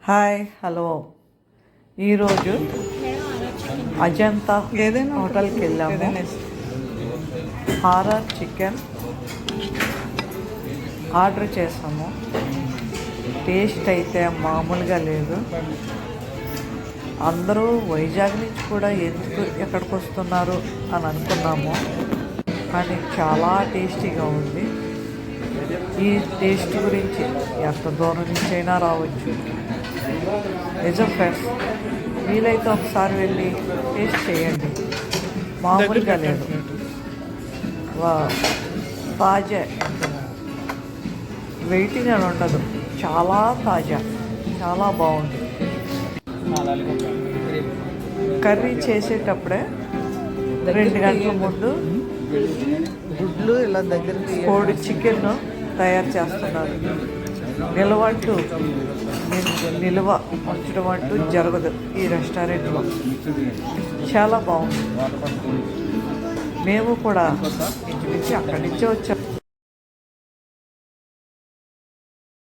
Hi hello ఈరోజు అజంతా హోటల్కి వెళ్ళాము. హారర్ చికెన్ ఆర్డర్ చేసాము. టేస్ట్ అయితే మామూలుగా లేదు. అందరూ వైజాగ్ నుంచి కూడా ఎందుకు ఎక్కడికి వస్తున్నారు అని అనుకున్నాము, కానీ చాలా టేస్టీగా ఉంది. ఈ టేస్ట్ గురించి ఎంత దూరం నుంచి అయినా రావచ్చు. నిజం ఫ్రెండ్స్, వీలైతే ఒకసారి వెళ్ళి టేస్ట్ చేయండి. మామూలుగా లేదు. తాజా, వెయిటింగ్ అని ఉండదు. చాలా తాజా, చాలా బాగుంది. కర్రీ చేసేటప్పుడే 2 గంటల ముందు గుడ్లు ఇలా దగ్గరికి కోడి చికెన్ తయారు చేస్తున్నారు. నిల్వ ఉంచడం అంటూ జరగదు ఈ రెస్టారెంట్లో. చాలా బాగుంది. మేము కూడా ఇంటి నుంచి అక్కడి నుంచే వచ్చాము.